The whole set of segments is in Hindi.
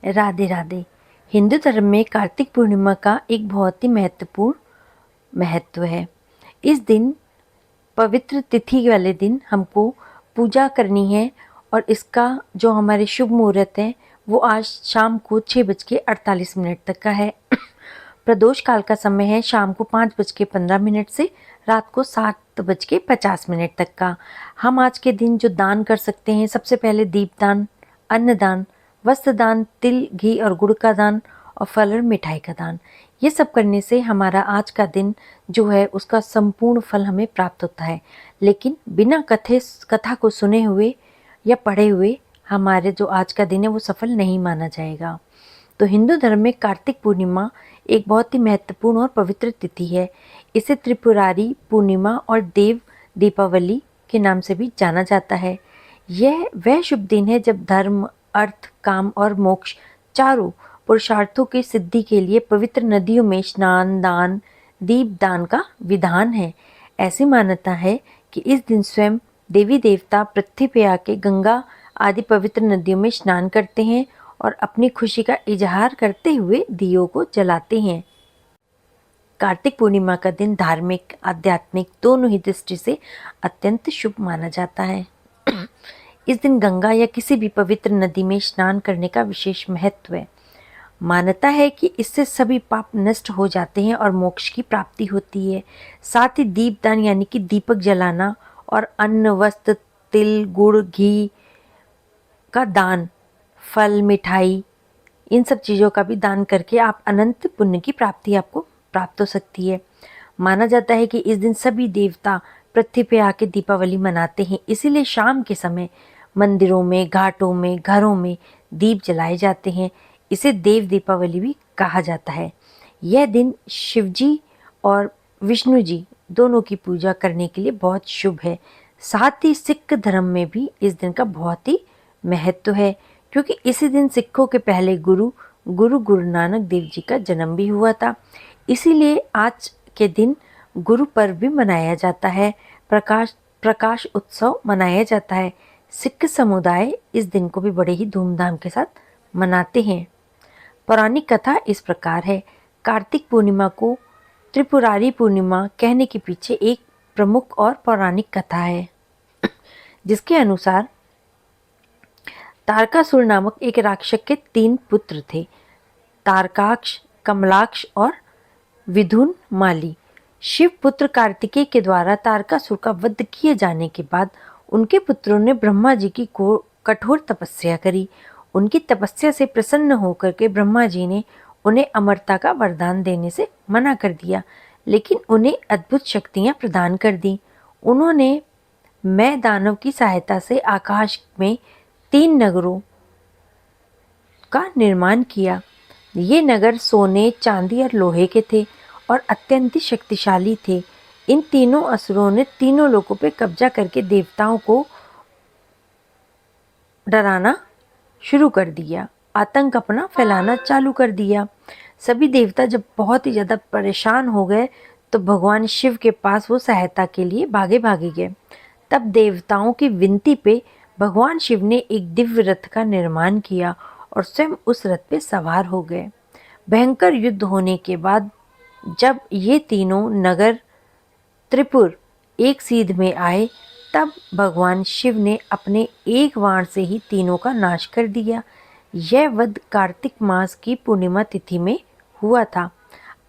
राधे राधे। हिंदू धर्म में कार्तिक पूर्णिमा का एक बहुत ही महत्वपूर्ण महत्व है। इस दिन पवित्र तिथि वाले दिन हमको पूजा करनी है और इसका जो हमारे शुभ मुहूर्त है वो आज शाम को 6:48 तक का है। प्रदोष काल का समय है शाम को 5:15 से रात को 7:50 तक का। हम आज के दिन जो दान कर सकते हैं, सबसे पहले दीपदान, अन्नदान, वस्त्रदान, तिल, घी और गुड़ का दान और फल और मिठाई का दान। ये सब करने से हमारा आज का दिन जो है उसका संपूर्ण फल हमें प्राप्त होता है। लेकिन बिना कथा को सुने हुए या पढ़े हुए हमारे जो आज का दिन है वो सफल नहीं माना जाएगा। तो हिंदू धर्म में कार्तिक पूर्णिमा एक बहुत ही महत्वपूर्ण और पवित्र तिथि है। इसे त्रिपुरारी पूर्णिमा और देव दीपावली के नाम से भी जाना जाता है। यह वह शुभ दिन है जब धर्म, अर्थ, काम और मोक्ष चारों पुरुषार्थों की सिद्धि के लिए पवित्र नदियों में स्नान, दान, दीपदान का विधान है। ऐसी मान्यता है कि इस दिन स्वयं देवी देवता पृथ्वी पे आके गंगा आदि पवित्र नदियों में स्नान करते हैं और अपनी खुशी का इजहार करते हुए दियों को जलाते हैं। कार्तिक पूर्णिमा का दिन धार्मिक, आध्यात्मिक दोनों ही दृष्टि से अत्यंत शुभ माना जाता है। इस दिन गंगा या किसी भी पवित्र नदी में स्नान करने का विशेष महत्व है। मान्यता है कि इससे सभी पाप नष्ट हो जाते हैं और मोक्ष की प्राप्ति होती है। साथ ही दीपदान यानी कि दीपक जलाना और अन्न, वस्त्र, तिल, गुड़, घी का दान, फल, मिठाई, इन सब चीज़ों का भी दान करके आप अनंत पुण्य की प्राप्ति आपको प्राप्त हो सकती है। माना जाता है कि इस दिन सभी देवता पृथ्वी पे आके दीपावली मनाते हैं, इसीलिए शाम के समय मंदिरों में, घाटों में, घरों में दीप जलाए जाते हैं। इसे देव दीपावली भी कहा जाता है। यह दिन शिव जी और विष्णु जी दोनों की पूजा करने के लिए बहुत शुभ है। साथ ही सिख धर्म में भी इस दिन का बहुत ही महत्व है, क्योंकि इसी दिन सिखों के पहले गुरु नानक देव जी का जन्म भी हुआ था। इसीलिए आज के दिन गुरु पर्व भी मनाया जाता है, प्रकाश उत्सव मनाया जाता है। सिख समुदाय इस दिन को भी बड़े ही धूमधाम के साथ मनाते हैं। पौराणिक कथा इस प्रकार है। कार्तिक पूर्णिमा को त्रिपुरारी पूर्णिमा कहने के पीछे एक प्रमुख और पौराणिक कथा है, जिसके अनुसार तारकासुर नामक एक राक्षस के 3 पुत्र थे, तारकाक्ष, कमलाक्ष और विधुन माली। शिव पुत्र कार्तिकेय के द्वारा तारकासुर का वध किए जाने के बाद उनके पुत्रों ने ब्रह्मा जी की कठोर तपस्या करी। उनकी तपस्या से प्रसन्न होकर के ब्रह्मा जी ने उन्हें अमरता का वरदान देने से मना कर दिया, लेकिन उन्हें अद्भुत शक्तियां प्रदान कर दी। उन्होंने मैं दानव की सहायता से आकाश में 3 नगरों का निर्माण किया। ये नगर सोने, चांदी और लोहे के थे और अत्यंत शक्तिशाली थे। इन तीनों असुरों ने तीनों लोगों पर कब्जा करके देवताओं को डराना शुरू कर दिया, आतंक अपना फैलाना चालू कर दिया। सभी देवता जब बहुत ही ज़्यादा परेशान हो गए तो भगवान शिव के पास वो सहायता के लिए भागे गए। तब देवताओं की विनती पे भगवान शिव ने एक दिव्य रथ का निर्माण किया और स्वयं उस रथ पे सवार हो गए। भयंकर युद्ध होने के बाद जब ये तीनों नगर त्रिपुर एक सीध में आए, तब भगवान शिव ने अपने एक बाण से ही तीनों का नाश कर दिया। यह वध कार्तिक मास की पूर्णिमा तिथि में हुआ था।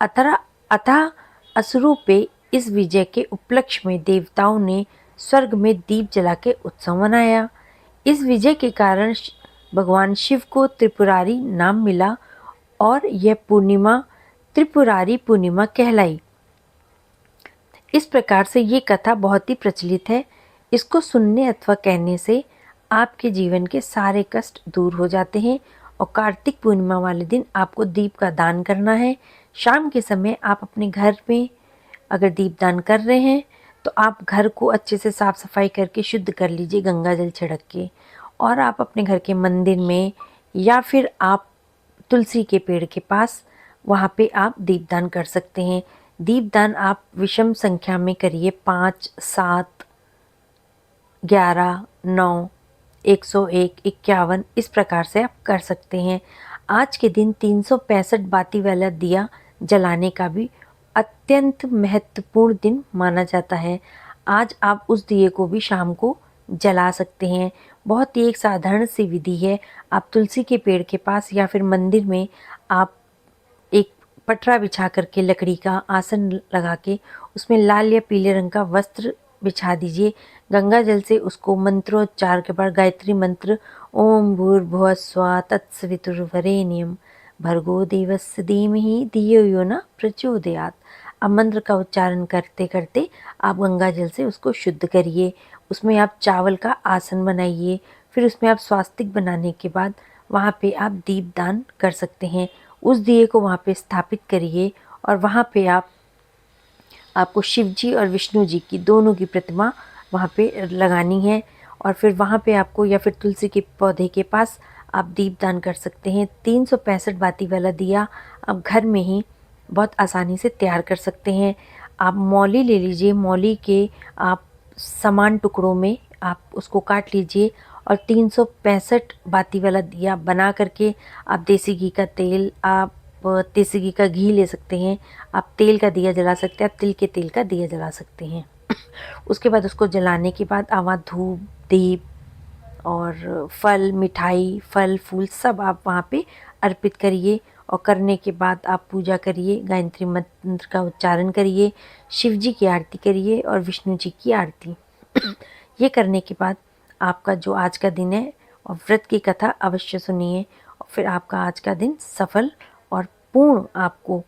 अतः असुरों पे इस विजय के उपलक्ष्य में देवताओं ने स्वर्ग में दीप जला के उत्सव मनाया। इस विजय के कारण भगवान शिव को त्रिपुरारी नाम मिला और यह पूर्णिमा त्रिपुरारी पूर्णिमा कहलाई। इस प्रकार से ये कथा बहुत ही प्रचलित है। इसको सुनने अथवा कहने से आपके जीवन के सारे कष्ट दूर हो जाते हैं। और कार्तिक पूर्णिमा वाले दिन आपको दीप का दान करना है। शाम के समय आप अपने घर में अगर दीप दान कर रहे हैं तो आप घर को अच्छे से साफ सफाई करके शुद्ध कर लीजिए गंगा जल छिड़क के, और आप अपने घर के मंदिर में या फिर आप तुलसी के पेड़ के पास वहाँ पे आप दीपदान कर सकते हैं। दीपदान आप विषम संख्या में करिए, 5, 7, 11, 9 101, 51 इस प्रकार से आप कर सकते हैं। आज के दिन 365 बाती वाला दिया जलाने का भी अत्यंत महत्वपूर्ण दिन माना जाता है। आज आप उस दिए को भी शाम को जला सकते हैं। बहुत ही एक साधारण सी विधि है। आप तुलसी के पेड़ के पास या फिर मंदिर में आप एक पटरा बिछा करके लकड़ी का आसन लगा के उसमें लाल या पीले रंग का वस्त्र बिछा दीजिए। गंगा जल से उसको मंत्रोच्चार के बाद गायत्री मंत्र ओम भूर्भुवः स्वः तत्सवितुर्वरेण्यं भर्गो देवस्य धीमहि धियो यो न प्रचोदयात्। अब मंत्र का उच्चारण करते करते आप गंगा जल से उसको शुद्ध करिए। उसमें आप चावल का आसन बनाइए। फिर उसमें आप स्वास्तिक बनाने के बाद वहाँ पे आप दीपदान कर सकते हैं। उस दिए को वहाँ पे स्थापित करिए और वहाँ पे आपको शिव जी और विष्णु जी की दोनों की प्रतिमा वहाँ पे लगानी है। और फिर वहाँ पे आपको या फिर तुलसी के पौधे के पास आप दीपदान कर सकते हैं। 365 बाती वाला दिया आप घर में ही बहुत आसानी से तैयार कर सकते हैं। आप मौली ले लीजिए, मौली के आप समान टुकड़ों में आप उसको काट लीजिए और 365 बाती वाला दिया बना करके आप देसी घी का तेल, आप देसी घी का घी ले सकते हैं, आप तेल का दिया जला सकते हैं, आप तिल के तेल का दिया जला सकते हैं। उसके बाद उसको जलाने के बाद आप वहाँ धूप, दीप और फल, मिठाई, फल फूल सब आप वहाँ पे अर्पित करिए। और करने के बाद आप पूजा करिए, गायत्री मंत्र का उच्चारण करिए, शिव जी की आरती करिए और विष्णु जी की आरती। ये करने के बाद आपका जो आज का दिन है और व्रत की कथा अवश्य सुनिए और फिर आपका आज का दिन सफल और पूर्ण आपको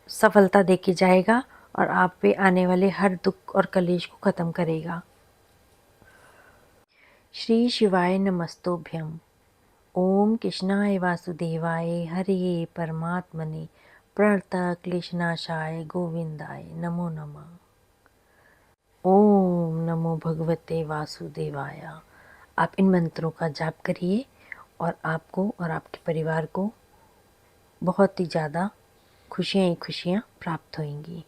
सफलता देके जाएगा और आप पे आने वाले हर दुख और कलेश को ख़त्म करेगा। श्री शिवाय नमस्तोभ्यम। ओम कृष्णाय वासुदेवाय हरे परमात्मने प्रणतः क्लेशनाशाय गोविंदाय नमो नमः। ओम नमो भगवते वासुदेवाय। आप इन मंत्रों का जाप करिए और आपको और आपके परिवार को बहुत ही ज़्यादा खुशियाँ ही खुशियाँ प्राप्त होंगी।